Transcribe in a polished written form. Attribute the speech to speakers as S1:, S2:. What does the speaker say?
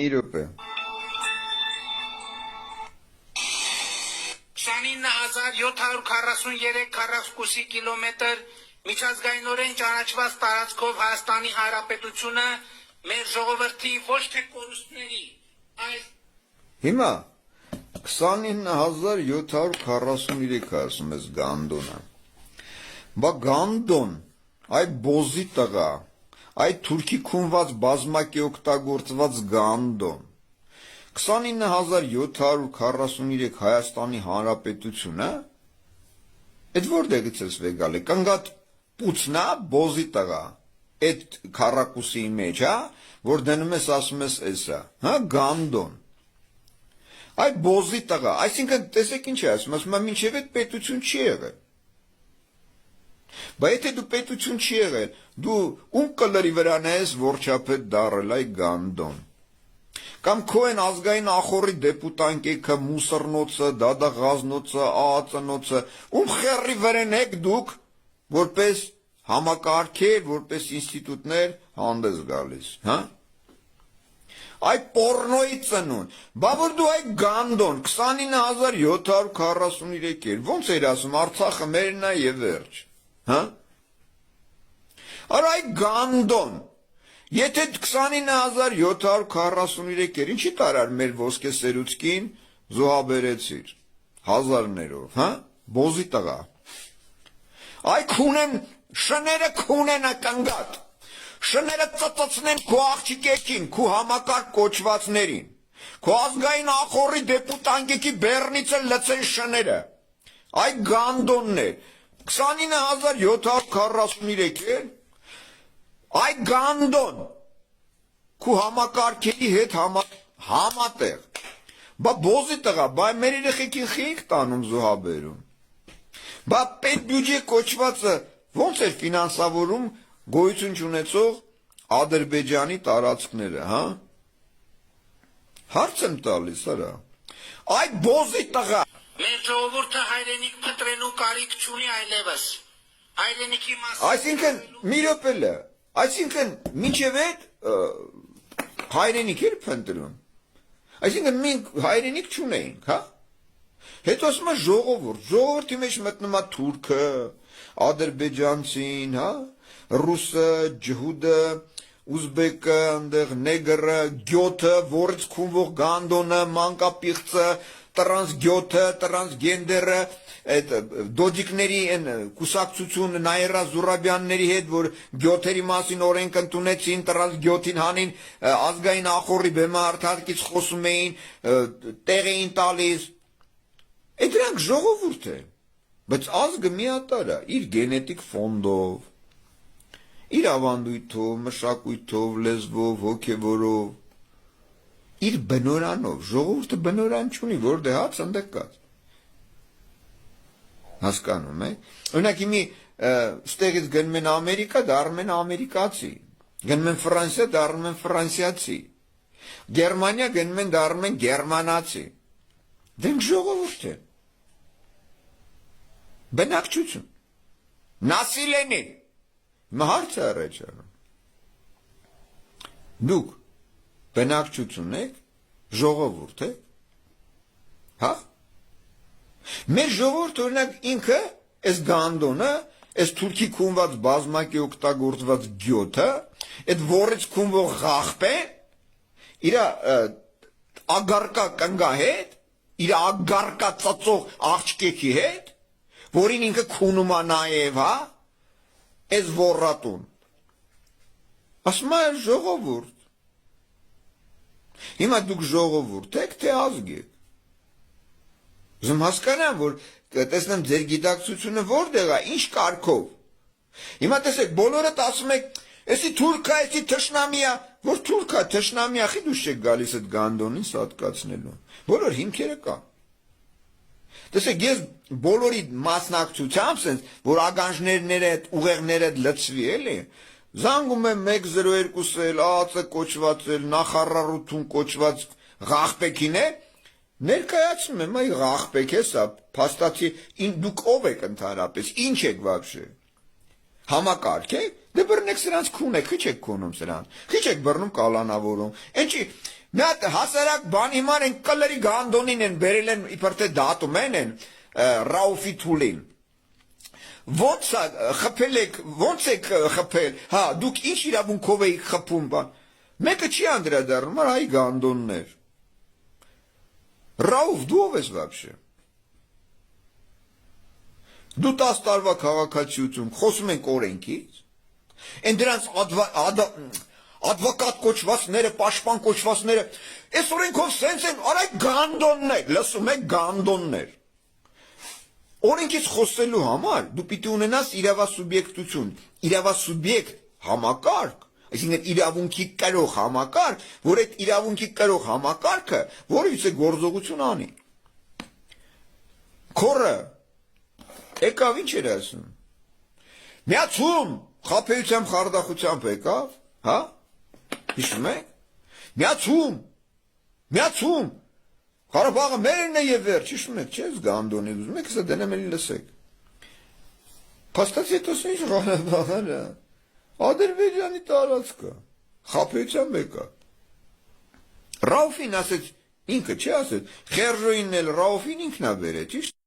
S1: Իրոպե։
S2: 29743 կիլոմետր միջազգայինորեն ճանաչված տարածքով Հայաստանի Հանրապետությունը մեր ժողովրդի ոչ թե կորուստների, այլ
S1: Հիմա 29743 ասում ես Գանդոնը։ Բա Գանդոն, այ բոզի տղա, այ թուրքի քունված բազմակի օգտագործված Գանդոն։ 29743 Հայաստանի Հանրապետությունը, այդ որտեղից ես վեգալ է, կնգատ պուցնա բոզի տղա, այդ քառակուսի մեջ, հա, որ դնում ես ասում ես էսա, հա, Գանդոն։ Այ բոզի տղա, այսինքն տեսեք ինչ է ասում մինչև այդ պետություն չի եղել։ Բայց եթե դու պետություն չի եղել, դու ում կլրի վրան ես որչապետ դարել այ Գանդոն։ Կամ քո են ազգային ախորի դեպուտանկեքը, մուսռնոցը, դադաղազնոցը, ԱԱԾ-նոցը, ում խեռի վրան եք դուք, որպես համակարգեր, որպես ինստիտուտներ հանդես գալիս, հա։ Այ պորնոյի ծնուն, բա որ դու այ Գանդոն 29743 էր, ոնց էր ասում Արցախը մերն է եւ վերջ, հա։ Արա այ Գանդոն, եթե 29743 էր, ինչի տարար մեր ոսկե սերուցքին զոհաբերեցիր, հազարներով, հա, բոզի տղա։ Այ քունեն, շները քունենը կնգատ, շները ծծծնեն քո աղջիկեքին, քո համակարգ կոչվածներին, քո ազգային ախորի դեպուտանկեքի բեռնիցը լծեն շները, այ Գանդոնն էր, 29743 էր, այ Գանդոն, քու համակարգերի հետ համատեղ, բա բոզի տղա, բա մեր երեխեքին խի ենք տանում զոհաբերում, բա պետ բյուջե կոչվածը ոնց էր ֆինանսավորում գոյություն չունեցող Ադրբեջանի տարածքները, հա, հարց եմ տալիս, արա, այ բոզի տղա,
S2: մեր ժողովուրդը հայրենիք փնտրելու կարիք չունի այլևս, հայրենիքի մասին,
S1: այսինքն մի րոպե, այսինքն մինչև այդ հայրենիք էր փնտրում, այսինքն մենք հայրենիք չունեինք, հա, հետո ասում է ժողովրդի մեջ մտնում է թուրքը, ադրբեջանցին, հա, ռուսը, ջհուդը, ուզբեկը, այնտեղ նեգրը, գյոթը, որից քունվող Գանդոնը, մանկապիղծը, տրանսգյոթը, տրանսգենդերը, այդ դոջիկների են կուսակցություն Նաիրա Զուրաբյանների հետ, որ գյոթերի մասին օրենք ընդունեցին, տրանսգյոթին հանին, ազգային ախորի բեմահարթարկից խոսում էին, տեղ էին տալիս, այդ դրանք ժողովուրդ է, բայց ազգը միատարր է, իր գենետիկ ֆոնդով, իր ավանդույթով, մշակույթով, լեզվով, հոգևորով, իր բնորանով, ժողովուրդը բնորան չունի, որտեղ հաց ընդեղ կաց։ Հասկանում եք։ Օրինակ հիմի ստեղից գնում են Ամերիկա, դառնում են ամերիկացի, գնում են Ֆրանսիա, դառնում են ֆրանսիացի, Գերմանիա գնում են, դառնում են գերմանացի։ Դենք ժողովուրդ է։ Բնակչություն։ Նասիլենի։ Հարց է առաջանում։ Դուք բնակչություն եք, ժողովուրդ եք, հա։ Մեր ժողովուրդը օրինակ ինքը, այս Գանդոնը, այս թուրքի քունված բազմակի օգտագործված գյոթը, այդ որից քունվող Ղախպեն, իր ագարկա կնգա հետ, իր ագարկա ծծող աղջկեքի հետ, որին ինքը քունում է նաև, հա, այս ոռատուն։ Ասում է ժողովուրդ։ Հիմա դուք ժողովուրդ եք, թե ազգ եք։ Ուզում հասկանամ, որ տեսնեմ ձեր գիտակցությունը որտեղ է, ինչ կարգով։ Հիմա տեսեք, բոլորդ ասում եք, էսի թուրքա, էսի թշնամիա, որ թուրքա, թշնամիա, խի դուք չեք գալիս այդ Գանդոնին սատկացնելու։ Բոլոր հիմքերը կան։ Տեսեք, ես բոլորի մասնակցությամբ, որ ագանջներն այդ ուղեղները լցվի, էլի, զանգում եմ 102-ել, ԱԱԾ կոչված էլ, նախարարություն կոչված Ղախպեքին է, ներկայացնում եմ, այ Ղախպեք է սա, փաստացի, դուք ով եք ընդհանրապես, ինչ եք վաբշե, համակարգ եք, դե բռնեք սրանց քուն եք, խի չեք քոնում սրանց, խի չեք բռնում կալանավորում, ընչի, Մի հատ հասարակ բան հիմար են կլերի գանդոնին են բերել են իբր թե դատում են Ռաուֆի Թուլին։ Ոնց է խփել եք, ոնց եք խփել, հա, դուք ինչ իրավունքով եք խփում, բան։ Մեկը չի անդրադառնում, այ գանդոններ։ Ռաուֆ, դու ով ես вообще։ Դու 10 տարվա քաղաքացիություն, խոսում ենք օրենքից, են դրանց advokat կոչվածները, պաշտպան կոչվածները, այս օրենքով սենց են, արայ գանդոններ, լսում եք գանդոններ։ Օրենքից խոսելու համար դու պիտի ունենաս իրավասուբյեկտություն, իրավասուբյեկտ համակարգ, այսինքն իրավունքի կրող համակարգ, որ այդ իրավունքի կրող համակարգը որևիցե գործողություն անի։ Քորը եկավ ինչ էր ասում։ Միացում խաբեությամբ խարդախությամբ եկավ, հա։ Հիշում եք։ Միացում Ղարաբաղը մերն է եւ վերջ, հիշում եք, չէ՞, գանդոնի ուզում եք, սա դնեմ էլի լսեք։ Փաստացի հետո ինչ Ղարաբաղը Ադրբեջանի տարածքը, խաբեությամբ եկա։ Ռաուֆին ասեց, ինքը չի ասեց, Խերժոյինն էլ Ռաուֆին ինքն է բերել, ճիշտ։